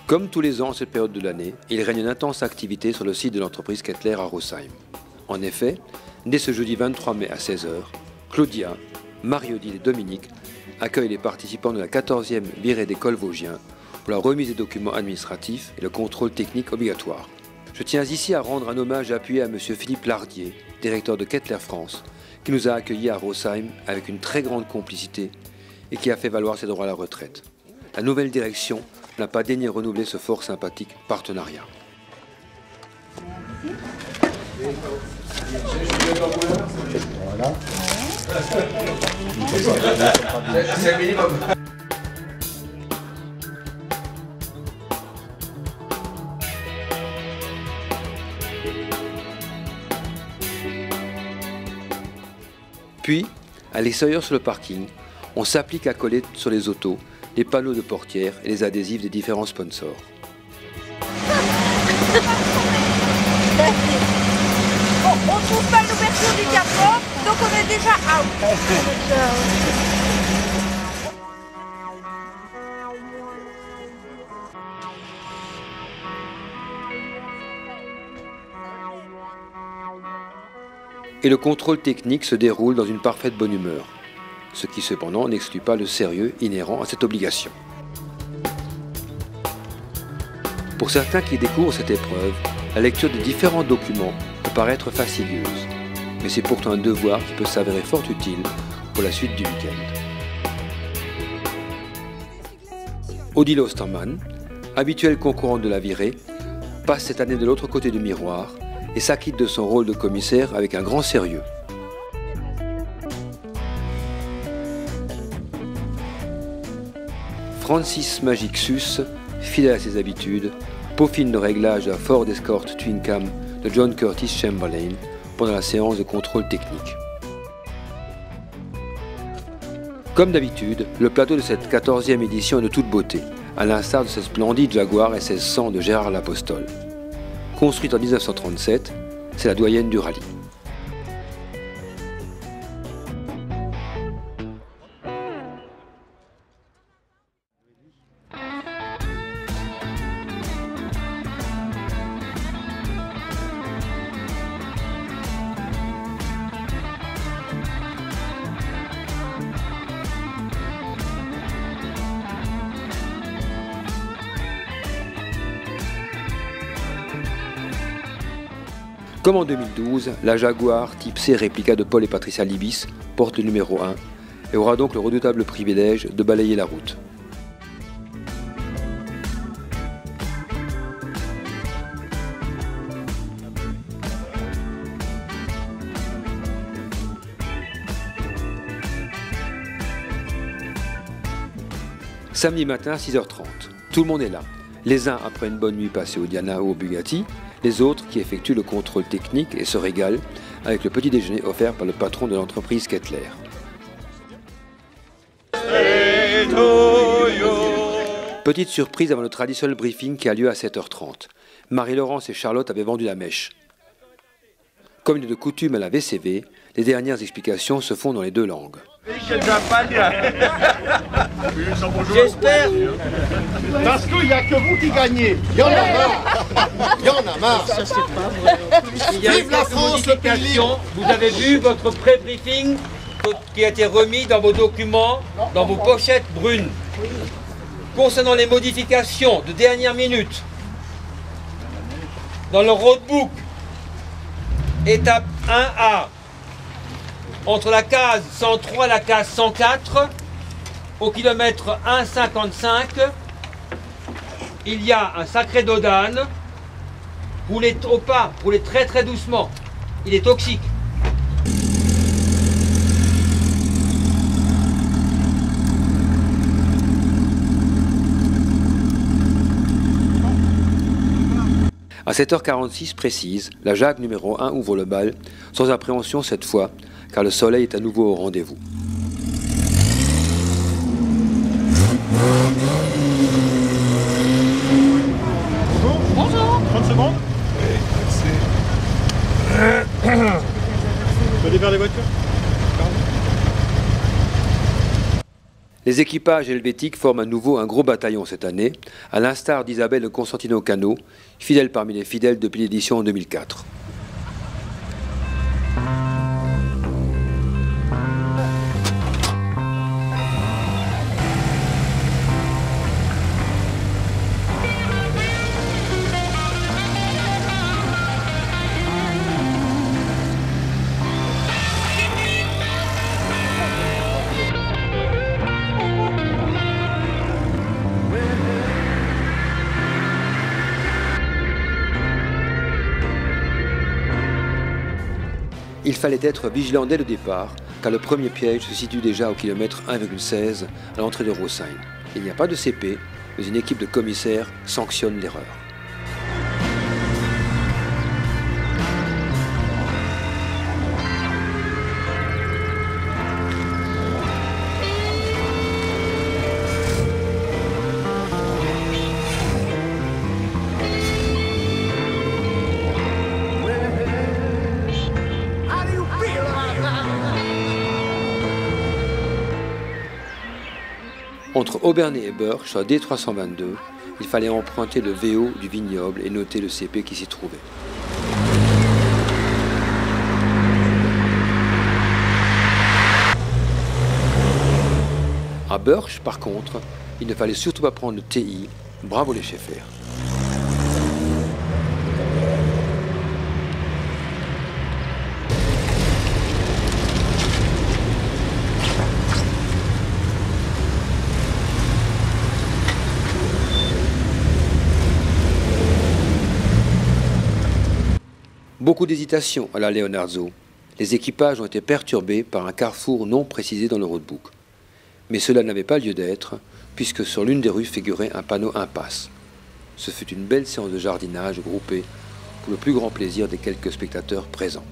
Comme tous les ans à cette période de l'année, il règne une intense activité sur le site de l'entreprise Kettler à Rosheim. En effet, dès ce jeudi 23 mai à 16 h, Claudia, Marie-Odile et Dominique accueillent les participants de la 14e virée d'école Vosgien pour la remise des documents administratifs et le contrôle technique obligatoire. Je tiens ici à rendre un hommage appuyé à M. Philippe Lardier, directeur de Kettler France, qui nous a accueillis à Rosheim avec une très grande complicité et qui a fait valoir ses droits à la retraite. La nouvelle direction n'a pas daigné renouveler ce fort sympathique partenariat. Voilà. Puis, à l'extérieur sur le parking, on s'applique à coller sur les autos les panneaux de portière et les adhésifs des différents sponsors. Bon, on ne trouve pas l'ouverture du capot, donc on est déjà out. Et le contrôle technique se déroule dans une parfaite bonne humeur, ce qui cependant n'exclut pas le sérieux inhérent à cette obligation. Pour certains qui découvrent cette épreuve, la lecture des différents documents peut paraître fastidieuse, mais c'est pourtant un devoir qui peut s'avérer fort utile pour la suite du week-end. Odile Ostermann, habituelle concurrente de la virée, passe cette année de l'autre côté du miroir et s'acquitte de son rôle de commissaire avec un grand sérieux. Francis Magixus, fidèle à ses habitudes, peaufine le réglage de la Ford Escort Twin Cam de John Curtis Chamberlain pendant la séance de contrôle technique. Comme d'habitude, le plateau de cette 14e édition est de toute beauté, à l'instar de ce splendide Jaguar SS100 de Gérard Lapostole. Construite en 1937, c'est la doyenne du rallye. Comme en 2012, la Jaguar Type C réplica de Paul et Patricia Libis porte le numéro 1 et aura donc le redoutable privilège de balayer la route. Samedi matin, 6 h 30. Tout le monde est là. Les uns après une bonne nuit passée au Diana ou au Bugatti, les autres qui effectuent le contrôle technique et se régalent avec le petit déjeuner offert par le patron de l'entreprise Kettler. Petite surprise avant le traditionnel briefing qui a lieu à 7 h 30. Marie-Laurence et Charlotte avaient vendu la mèche. Comme il est de coutume à la VCV, les dernières explications se font dans les deux langues. J'espère. Parce qu'il n'y a que vous qui gagnez. Il y en a marre. Il y en a marre. Ça, c'est pas vrai. Il y a eu quelques modifications. Vous avez vu votre pré-briefing qui a été remis dans vos documents, dans vos pochettes brunes. Concernant les modifications de dernière minute, dans le roadbook, étape 1A, entre la case 103 et la case 104, au kilomètre 1,55, il y a un sacré dos d'âne. Roulez au pas, roulez très très doucement. Il est toxique. À 7 h 46 précise, la Jag numéro 1 ouvre le bal, sans appréhension cette fois, car le soleil est à nouveau au rendez-vous. Bonjour. 30 secondes. Oui, merci. Tu vas aller vers les voitures. Les équipages helvétiques forment à nouveau un gros bataillon cette année, à l'instar d'Isabelle de Constantino Cano, fidèle parmi les fidèles depuis l'édition en 2004. Il fallait être vigilant dès le départ, car le premier piège se situe déjà au kilomètre 1,16 à l'entrée de Rosheim. Il n'y a pas de CP, mais une équipe de commissaires sanctionne l'erreur. Entre Obernai et Birch, sur la D322, il fallait emprunter le VO du vignoble et noter le CP qui s'y trouvait. À Birch, par contre, il ne fallait surtout pas prendre le TI. Bravo les Schaeffer. Beaucoup d'hésitation à la Leonardo. Les équipages ont été perturbés par un carrefour non précisé dans le roadbook. Mais cela n'avait pas lieu d'être, puisque sur l'une des rues figurait un panneau impasse. Ce fut une belle séance de jardinage groupée pour le plus grand plaisir des quelques spectateurs présents.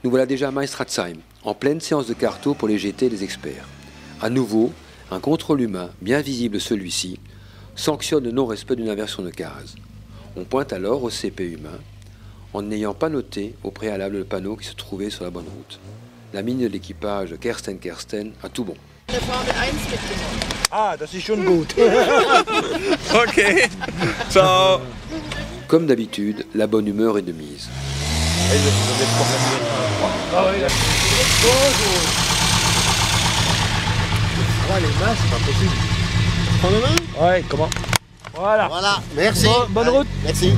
Nous voilà déjà à Meistratzheim, en pleine séance de carto pour les GT et les experts. À nouveau, un contrôle humain, bien visible celui-ci, sanctionne le non-respect d'une inversion de case. On pointe alors au CP humain, en n'ayant pas noté au préalable le panneau qui se trouvait sur la bonne route. La mine de l'équipage Kersten a tout bon. Ah, das ist schon gut. Okay. Ciao. Comme d'habitude, la bonne humeur est de mise. Les mains, c'est pas possible. Prends la main. Ouais, comment? Voilà. Voilà, merci. Bonne route. Merci.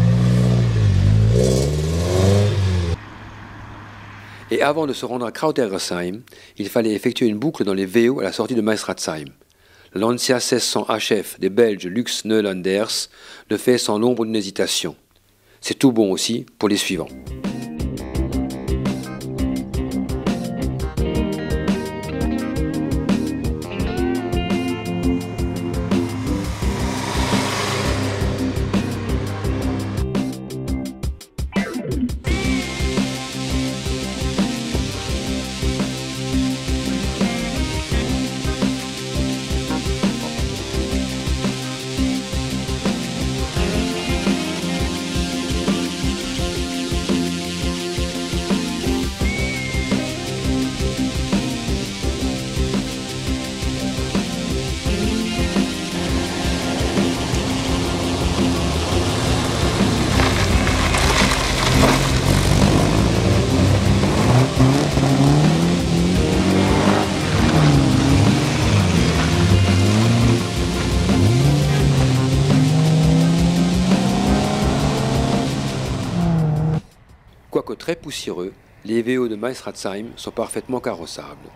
Et avant de se rendre à Krautergesheim, il fallait effectuer une boucle dans les VO à la sortie de Meistratzheim. Le Lancia 1600 HF des Belges Lux Neulanders le fait sans l'ombre d'une hésitation. C'est tout bon aussi pour les suivants. Quoique très poussiéreux, les VO de Meistratzheim sont parfaitement carrossables.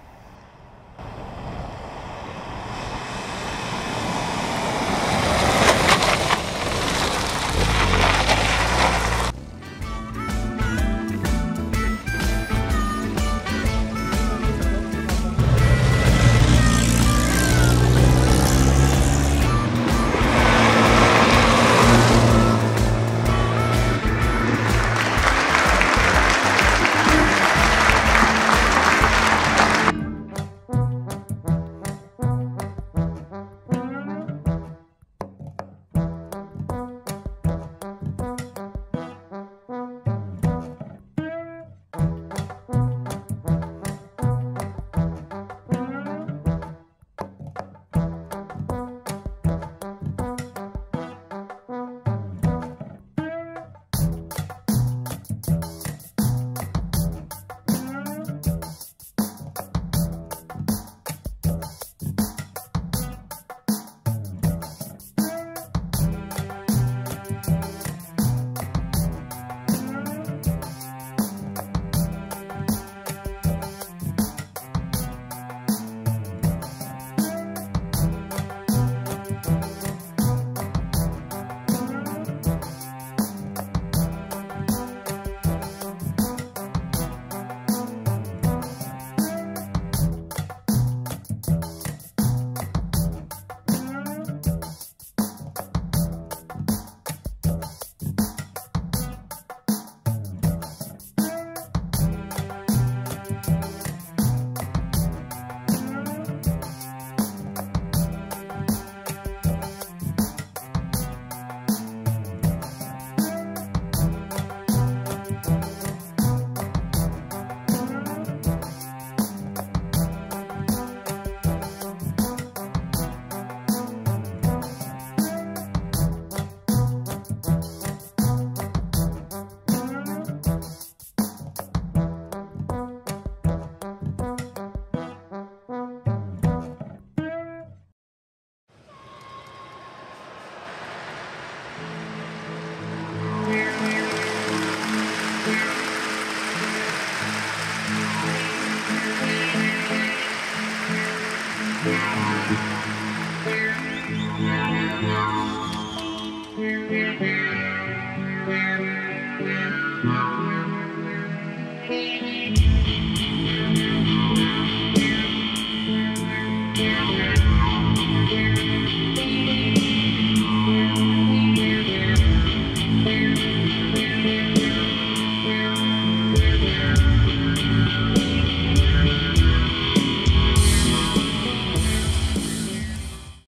Thank you.